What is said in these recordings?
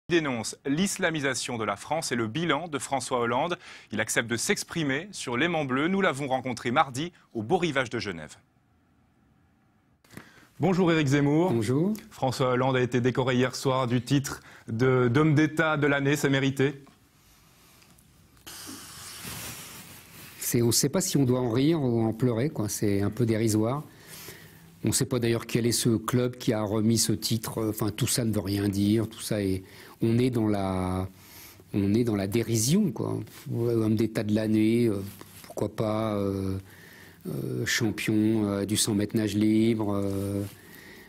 Dénonce l'islamisation de la France et le bilan de François Hollande. Il accepte de s'exprimer sur l'aimant bleu. Nous l'avons rencontré mardi au Beau Rivage de Genève. Bonjour Éric Zemmour. Bonjour. François Hollande a été décoré hier soir du titre d'homme d'État de l'année, c'est mérité? On ne sait pas si on doit en rire ou en pleurer, quoi. C'est un peu dérisoire. On ne sait pas d'ailleurs quel est ce club qui a remis ce titre. Enfin, tout ça ne veut rien dire. Tout ça est... On est dans la dérision, quoi. Homme d'État de l'année, pourquoi pas champion du 100 mètres nage libre.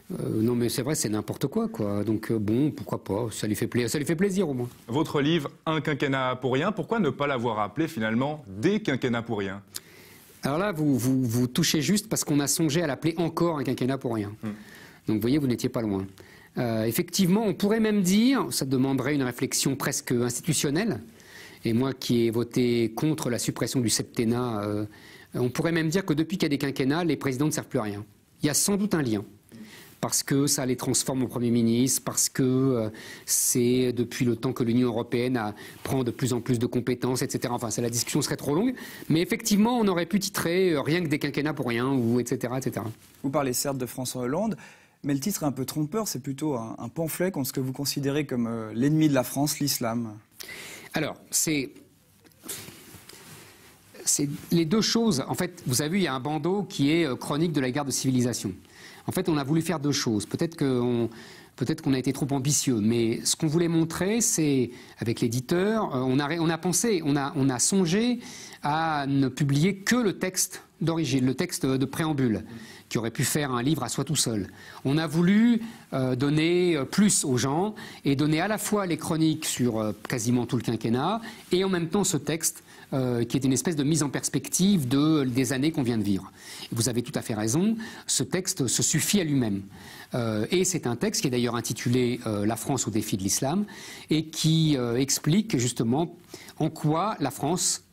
Non, mais c'est vrai, c'est n'importe quoi, quoi. Donc bon, pourquoi pas. Ça lui fait plaisir au moins. Votre livre, Un quinquennat pour rien, pourquoi ne pas l'avoir appelé finalement Des quinquennats pour rien? Alors là, vous touchez juste parce qu'on a songé à l'appeler encore Un quinquennat pour rien. Donc vous voyez, vous n'étiez pas loin. Effectivement, on pourrait même dire, ça demanderait une réflexion presque institutionnelle, et moi qui ai voté contre la suppression du septennat, on pourrait même dire que depuis qu'il y a des quinquennats, les présidents ne servent plus à rien. Il y a sans doute un lien. Parce que ça les transforme en Premier ministre, parce que c'est depuis le temps que l'Union européenne prend de plus en plus de compétences, etc. Enfin, la discussion serait trop longue, mais effectivement, on aurait pu titrer rien que des quinquennats pour rien, ou etc., etc. Vous parlez certes de François Hollande, mais le titre est un peu trompeur, c'est plutôt un pamphlet contre ce que vous considérez comme l'ennemi de la France, l'islam. Alors, c'est les deux choses. En fait, vous avez vu, il y a un bandeau qui est chronique de la guerre de civilisation. En fait, on a voulu faire deux choses. Peut-être qu'on a été trop ambitieux, mais ce qu'on voulait montrer, c'est, avec l'éditeur, on a songé à ne publier que le texte d'origine, le texte de préambule, qui aurait pu faire un livre à soi tout seul. On a voulu donner plus aux gens et donner à la fois les chroniques sur quasiment tout le quinquennat et en même temps ce texte qui est une espèce de mise en perspective des années qu'on vient de vivre. Vous avez tout à fait raison, ce texte se suffit à lui-même. Et c'est un texte qui est d'ailleurs intitulé « La France au défi de l'islam » et qui explique justement en quoi la France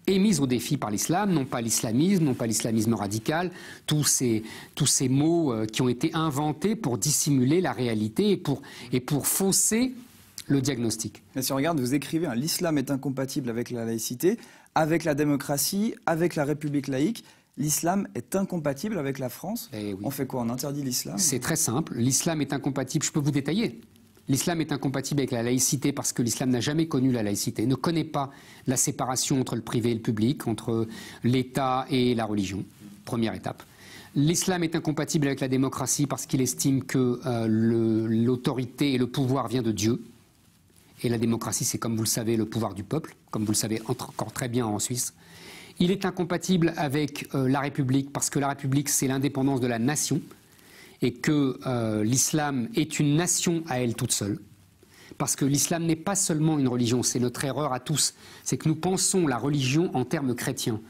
est mise au défi par l'islam, non pas l'islamisme, non pas l'islamisme radical, tous ces mots qui ont été inventés pour dissimuler la réalité et pour fausser le diagnostic. Mais si on regarde, vous écrivez « L'islam est incompatible avec la laïcité, avec la démocratie, avec la république laïque. L'islam est incompatible avec la France ». Oui. On fait quoi? On interdit l'islam? C'est très simple. L'islam est incompatible, je peux vous détailler. L'islam est incompatible avec la laïcité parce que l'islam n'a jamais connu la laïcité, ne connaît pas la séparation entre le privé et le public, entre l'État et la religion. Première étape. L'islam est incompatible avec la démocratie parce qu'il estime que l'autorité et le pouvoir vient de Dieu. Et la démocratie, c'est, comme vous le savez, le pouvoir du peuple, comme vous le savez encore très bien en Suisse. Il est incompatible avec la République parce que la République, c'est l'indépendance de la nation et que l'islam est une nation à elle toute seule. Parce que l'islam n'est pas seulement une religion, c'est notre erreur à tous. C'est que nous pensons la religion en termes chrétiens.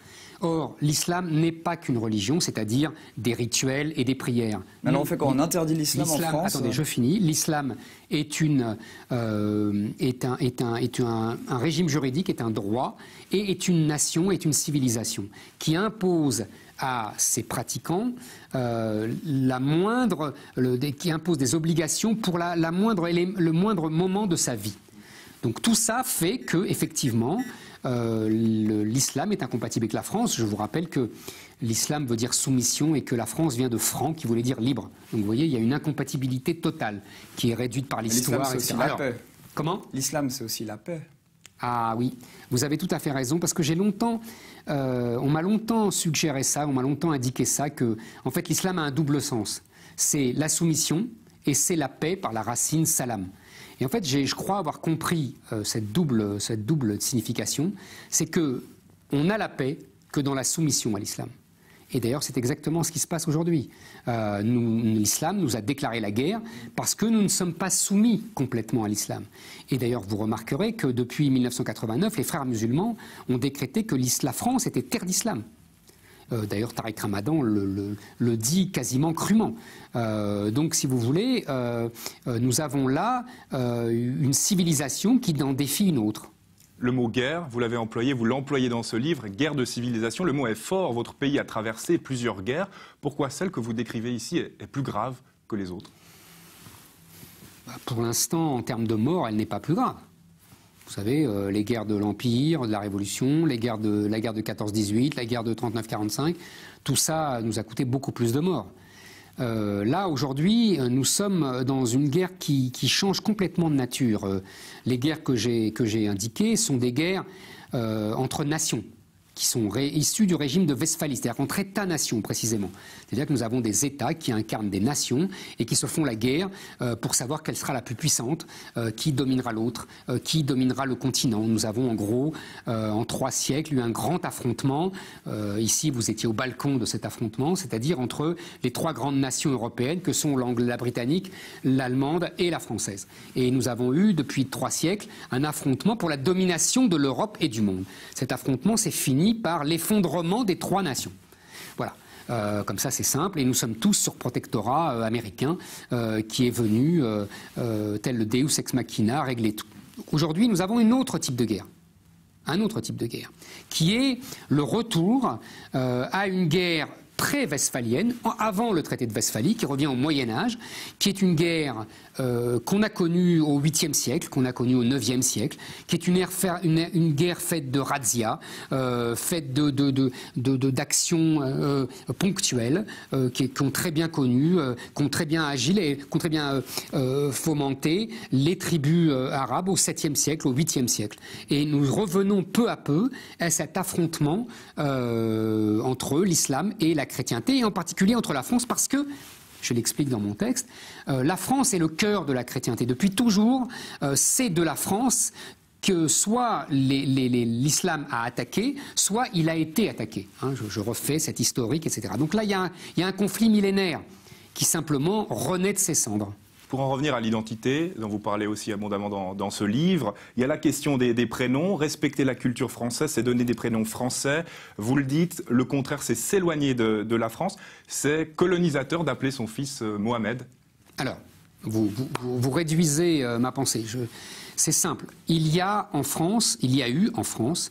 Or, l'islam n'est pas qu'une religion, c'est-à-dire des rituels et des prières. Mais alors on fait quoi? On interdit l'islam en France? Attendez, je finis. L'islam est un régime juridique, est un droit, et est une nation, est une civilisation, qui impose à ses pratiquants qui impose des obligations pour le moindre moment de sa vie. Donc tout ça fait que, effectivement, l'islam est incompatible avec la France. Je vous rappelle que l'islam veut dire soumission et que la France vient de franc, qui voulait dire libre. Donc vous voyez, il y a une incompatibilité totale qui est réduite par l'histoire. L'islam, c'est aussi la paix. Comment? L'islam, c'est aussi la paix. Ah oui, vous avez tout à fait raison, parce que on m'a longtemps suggéré ça, on m'a longtemps indiqué ça, que en fait l'islam a un double sens. C'est la soumission et c'est la paix par la racine salam. Et en fait, je crois avoir compris cette double signification, c'est qu'on a la paix que dans la soumission à l'islam. Et d'ailleurs, c'est exactement ce qui se passe aujourd'hui. L'islam nous a déclaré la guerre parce que nous ne sommes pas soumis complètement à l'islam. Et d'ailleurs, vous remarquerez que depuis 1989, les frères musulmans ont décrété que la France était terre d'islam. D'ailleurs, Tariq Ramadan le dit quasiment crûment. Donc, si vous voulez, nous avons là une civilisation qui en défie une autre. Le mot guerre, vous l'avez employé, vous l'employez dans ce livre, guerre de civilisation. Le mot est fort, votre pays a traversé plusieurs guerres. Pourquoi celle que vous décrivez ici est plus grave que les autres? Pour l'instant, en termes de mort, elle n'est pas plus grave. Vous savez, les guerres de l'Empire, de la Révolution, la guerre de 14-18, la guerre de 39-45, tout ça nous a coûté beaucoup plus de morts. Là, aujourd'hui, nous sommes dans une guerre qui change complètement de nature. Les guerres que j'ai indiquées sont des guerres entre nations, qui sont issus du régime de Westphalie, c'est-à-dire entre États-nations précisément. C'est-à-dire que nous avons des États qui incarnent des nations et qui se font la guerre pour savoir quelle sera la plus puissante, qui dominera l'autre, qui dominera le continent. Nous avons en gros, en 3 siècles, eu un grand affrontement. Ici, vous étiez au balcon de cet affrontement, c'est-à-dire entre les 3 grandes nations européennes que sont la britannique, l'allemande et la française. Et nous avons eu, depuis 3 siècles, un affrontement pour la domination de l'Europe et du monde. Cet affrontement s'est fini par l'effondrement des 3 nations. Voilà. Comme ça, c'est simple. Et nous sommes tous sur protectorat américain qui est venu, tel le Deus ex machina, régler tout. Aujourd'hui, nous avons un autre type de guerre, qui est le retour à une guerre pré-westphalienne, avant le traité de Westphalie, qui revient au Moyen-Âge, qui est une guerre qu'on a connue au 8e siècle, qu'on a connue au 9e siècle, qui est une guerre faite de razzias, faite d'actions ponctuelles, qui ont très bien connu, qui ont très bien agi, qui ont très bien fomenté les tribus arabes au 7e siècle, au 8e siècle. Et nous revenons peu à peu à cet affrontement entre l'islam et la chrétienté, et en particulier entre la France, parce que, je l'explique dans mon texte, la France est le cœur de la chrétienté. Depuis toujours, c'est de la France que soit l'islam a attaqué, soit il a été attaqué. Hein, je refais cette historique, etc. Donc là, il y a un conflit millénaire qui simplement renaît de ses cendres. Pour en revenir à l'identité, dont vous parlez aussi abondamment dans ce livre, il y a la question des prénoms. Respecter la culture française, c'est donner des prénoms français. Vous le dites, le contraire, c'est s'éloigner de la France. C'est colonisateur d'appeler son fils Mohamed. Alors, vous réduisez ma pensée. C'est simple. Il y a eu en France,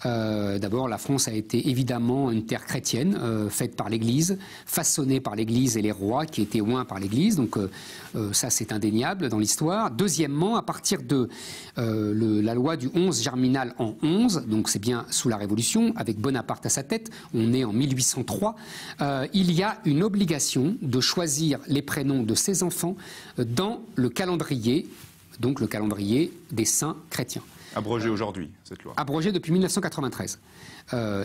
d'abord, la France a été évidemment une terre chrétienne, faite par l'Église, façonnée par l'Église et les rois qui étaient oints par l'Église. Donc ça, c'est indéniable dans l'histoire. Deuxièmement, à partir de la loi du 11 germinal en 11, donc c'est bien sous la Révolution, avec Bonaparte à sa tête, on est en 1803, il y a une obligation de choisir les prénoms de ses enfants dans le calendrier, donc le calendrier des saints chrétiens. Abrogée aujourd'hui, cette loi. Abrogée depuis 1993.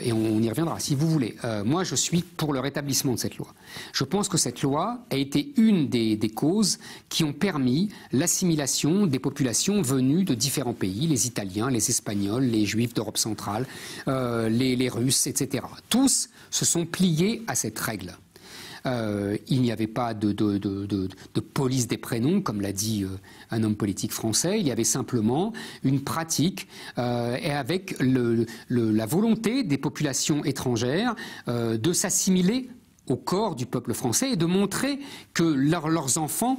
Et on y reviendra, si vous voulez. Moi, je suis pour le rétablissement de cette loi. Je pense que cette loi a été une des causes qui ont permis l'assimilation des populations venues de différents pays, les Italiens, les Espagnols, les Juifs d'Europe centrale, les Russes, etc. Tous se sont pliés à cette règle. Il n'y avait pas de police des prénoms, comme l'a dit un homme politique français. Il y avait simplement une pratique et avec la volonté des populations étrangères de s'assimiler au corps du peuple français et de montrer que leurs enfants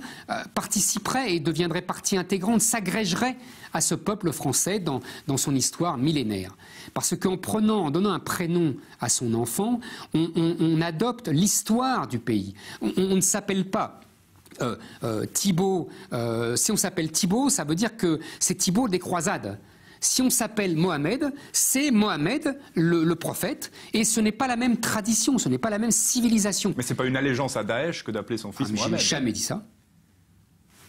participeraient et deviendraient partie intégrante, s'agrégeraient à ce peuple français dans son histoire millénaire. Parce qu'en donnant un prénom à son enfant, on adopte l'histoire du pays. On ne s'appelle pas Thibaut. Si on s'appelle Thibaut, ça veut dire que c'est Thibaut des croisades. Si on s'appelle Mohamed, c'est Mohamed, le prophète, et ce n'est pas la même tradition, ce n'est pas la même civilisation. Mais ce n'est pas une allégeance à Daesh que d'appeler son fils Mohamed. Je n'ai jamais dit ça.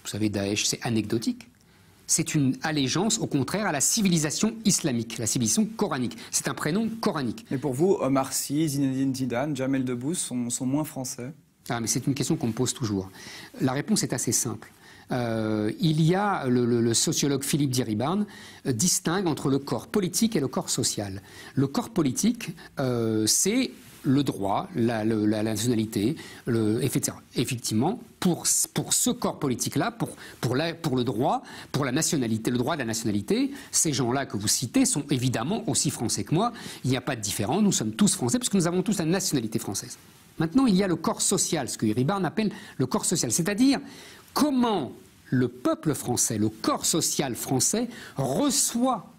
Vous savez, Daesh, c'est anecdotique. C'est une allégeance, au contraire, à la civilisation islamique, la civilisation coranique. C'est un prénom coranique. Mais pour vous, Omar Sy, Zinedine Zidane, Jamel Debbouze sont moins français? Mais c'est une question qu'on me pose toujours. La réponse est assez simple. Il y a le sociologue Philippe Diribarne distingue entre le corps politique et le corps social. Le corps politique, c'est le droit, la nationalité, etc. Effectivement, pour ce corps politique-là, pour le droit, pour la nationalité, le droit de la nationalité, ces gens-là que vous citez sont évidemment aussi français que moi. Il n'y a pas de différence, nous sommes tous français parce que nous avons tous la nationalité française. Maintenant, il y a le corps social, ce que Diribarne appelle le corps social, c'est-à-dire comment le peuple français, le corps social français, reçoit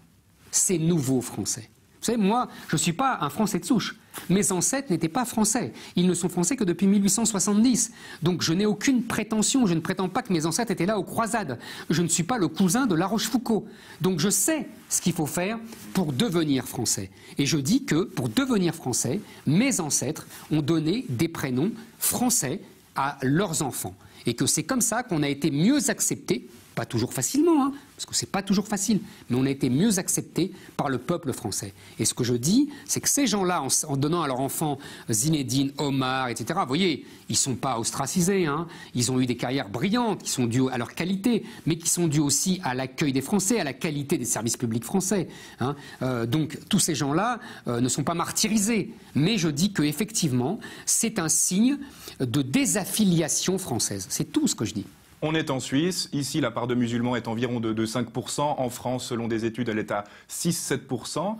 ces nouveaux Français. Vous savez, moi, je ne suis pas un Français de souche. Mes ancêtres n'étaient pas français. Ils ne sont français que depuis 1870. Donc je n'ai aucune prétention. Je ne prétends pas que mes ancêtres étaient là aux croisades. Je ne suis pas le cousin de La Rochefoucauld. Donc je sais ce qu'il faut faire pour devenir français. Et je dis que pour devenir français, mes ancêtres ont donné des prénoms français à leurs enfants. Et que c'est comme ça qu'on a été mieux acceptés. Pas toujours facilement, hein, parce que c'est pas toujours facile, mais on a été mieux acceptés par le peuple français. Et ce que je dis, c'est que ces gens-là, en donnant à leurs enfants Zinedine, Omar, etc., vous voyez, ils sont pas ostracisés, hein, ils ont eu des carrières brillantes, qui sont dues à leur qualité, mais qui sont dues aussi à l'accueil des Français, à la qualité des services publics français. Hein. Donc tous ces gens-là ne sont pas martyrisés, mais je dis qu'effectivement, c'est un signe de désaffiliation française. C'est tout ce que je dis. On est en Suisse. Ici, la part de musulmans est environ de 5%. En France, selon des études, elle est à 6-7%.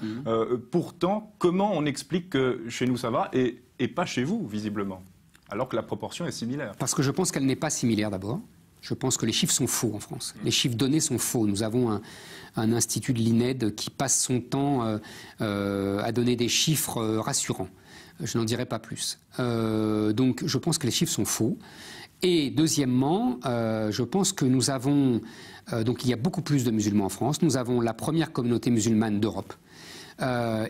Pourtant, comment on explique que chez nous ça va et pas chez vous, visiblement, alors que la proportion est similaire? Parce que je pense qu'elle n'est pas similaire d'abord. Je pense que les chiffres sont faux en France. Les chiffres donnés sont faux. Nous avons un institut de l'INED qui passe son temps à donner des chiffres rassurants. Je n'en dirai pas plus. Donc je pense que les chiffres sont faux. Et deuxièmement, je pense que nous avons... donc il y a beaucoup plus de musulmans en France. Nous avons la première communauté musulmane d'Europe.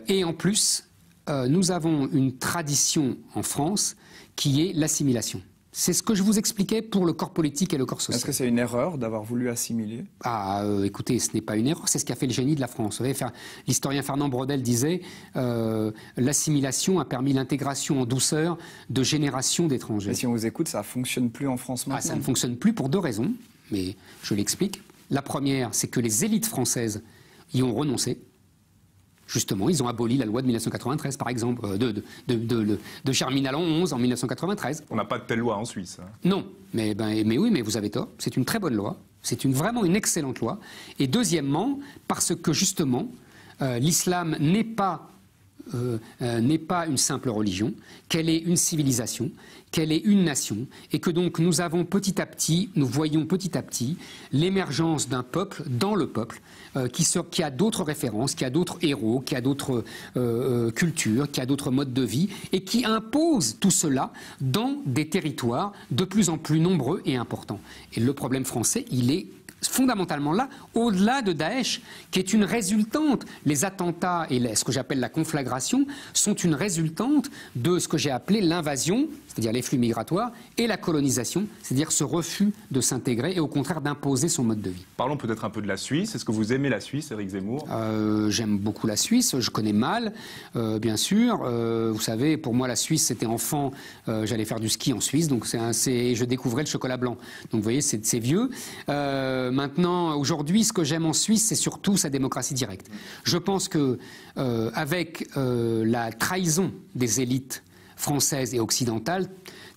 Et en plus, nous avons une tradition en France qui est l'assimilation. C'est ce que je vous expliquais pour le corps politique et le corps social. Est-ce que c'est une erreur d'avoir voulu assimiler? Écoutez, ce n'est pas une erreur, c'est ce qui a fait le génie de la France. L'historien Fernand Braudel disait l'assimilation a permis l'intégration en douceur de générations d'étrangers. Et si on vous écoute, ça ne fonctionne plus en France maintenant? Ça ne fonctionne plus pour deux raisons, mais je l'explique. La première, c'est que les élites françaises y ont renoncé. Justement, ils ont aboli la loi de 1993, par exemple, de Germinal en 1993. On n'a pas de telle loi en Suisse. Hein. Non, mais oui, mais vous avez tort. C'est une très bonne loi. C'est vraiment une excellente loi. Et deuxièmement, parce que justement, l'islam n'est pas une simple religion, qu'elle est une civilisation, qu'elle est une nation, et que donc nous voyons petit à petit l'émergence d'un peuple dans le peuple, qui a d'autres références, qui a d'autres héros, qui a d'autres cultures, qui a d'autres modes de vie, et qui impose tout cela dans des territoires de plus en plus nombreux et importants. Et le problème français, il est fondamentalement là, au-delà de Daesh, qui est une résultante. Les attentats et ce que j'appelle la conflagration sont une résultante de ce que j'ai appelé l'invasion, c'est-à-dire les flux migratoires, et la colonisation, c'est-à-dire ce refus de s'intégrer et au contraire d'imposer son mode de vie. Parlons peut-être un peu de la Suisse. Est-ce que vous aimez la Suisse, Éric Zemmour? J'aime beaucoup la Suisse, je connais mal, bien sûr. Vous savez, pour moi la Suisse, c'était enfant, j'allais faire du ski en Suisse, donc je découvrais le chocolat blanc. Donc vous voyez, c'est vieux. Maintenant, aujourd'hui, ce que j'aime en Suisse, c'est surtout sa démocratie directe. Je pense que avec la trahison des élites françaises et occidentales,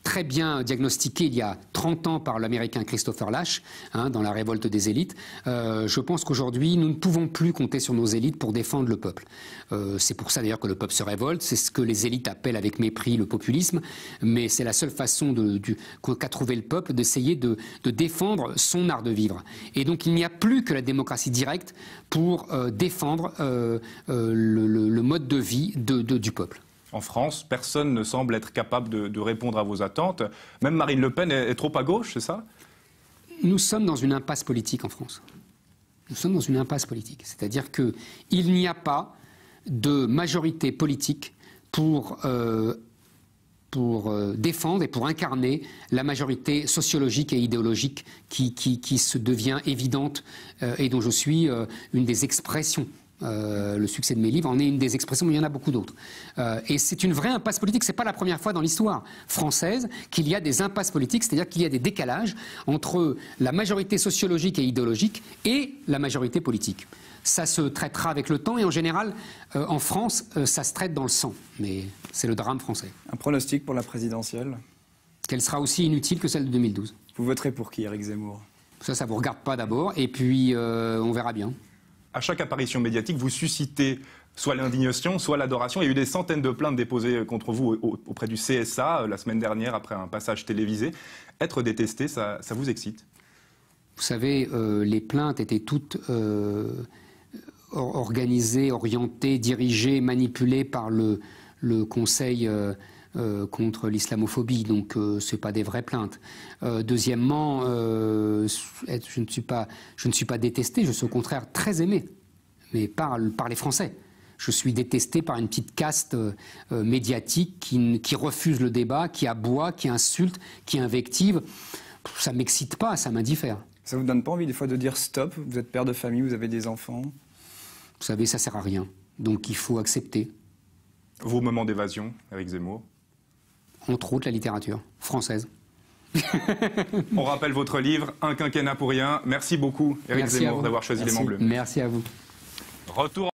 très bien diagnostiquée il y a 30 ans par l'Américain Christopher Lasch, dans la révolte des élites, je pense qu'aujourd'hui, nous ne pouvons plus compter sur nos élites pour défendre le peuple. C'est pour ça d'ailleurs que le peuple se révolte, c'est ce que les élites appellent avec mépris le populisme, mais c'est la seule façon qu'a trouvé le peuple d'essayer de défendre son art de vivre. Et donc il n'y a plus que la démocratie directe pour défendre le mode de vie du peuple. En France, personne ne semble être capable de répondre à vos attentes. Même Marine Le Pen est trop à gauche, c'est ça? Nous sommes dans une impasse politique en France. Nous sommes dans une impasse politique. C'est-à-dire qu'il n'y a pas de majorité politique pour défendre et pour incarner la majorité sociologique et idéologique qui se devient évidente et dont je suis une des expressions. Le succès de mes livres en est une des expressions, mais il y en a beaucoup d'autres. Et c'est une vraie impasse politique. Ce n'est pas la première fois dans l'histoire française qu'il y a des impasses politiques, c'est-à-dire qu'il y a des décalages entre la majorité sociologique et idéologique et la majorité politique. Ça se traitera avec le temps et en général, en France, ça se traite dans le sang. Mais c'est le drame français. Un pronostic pour la présidentielle? Qu'elle sera aussi inutile que celle de 2012. Vous voterez pour qui, Éric Zemmour? Ça ne vous regarde pas d'abord et puis on verra bien. À chaque apparition médiatique, vous suscitez soit l'indignation, soit l'adoration. Il y a eu des centaines de plaintes déposées contre vous auprès du CSA la semaine dernière après un passage télévisé. Être détesté, ça vous excite? Vous savez, les plaintes étaient toutes organisé, orienté, dirigé, manipulé par le Conseil contre l'islamophobie, donc ce n'est pas des vraies plaintes. Deuxièmement, je ne suis pas détesté, je suis au contraire très aimé, mais par les Français. Je suis détesté par une petite caste médiatique qui refuse le débat, qui aboie, qui insulte, qui invective. Ça ne m'excite pas, ça m'indiffère. Ça ne vous donne pas envie des fois de dire stop? Vous êtes père de famille, vous avez des enfants. Vous savez, ça ne sert à rien. Donc il faut accepter. Vos moments d'évasion, Éric Zemmour? Entre autres, la littérature française. On rappelle votre livre, Un quinquennat pour rien. Merci beaucoup, Éric Zemmour, d'avoir choisi Les Mains Bleues. Merci à vous. Retour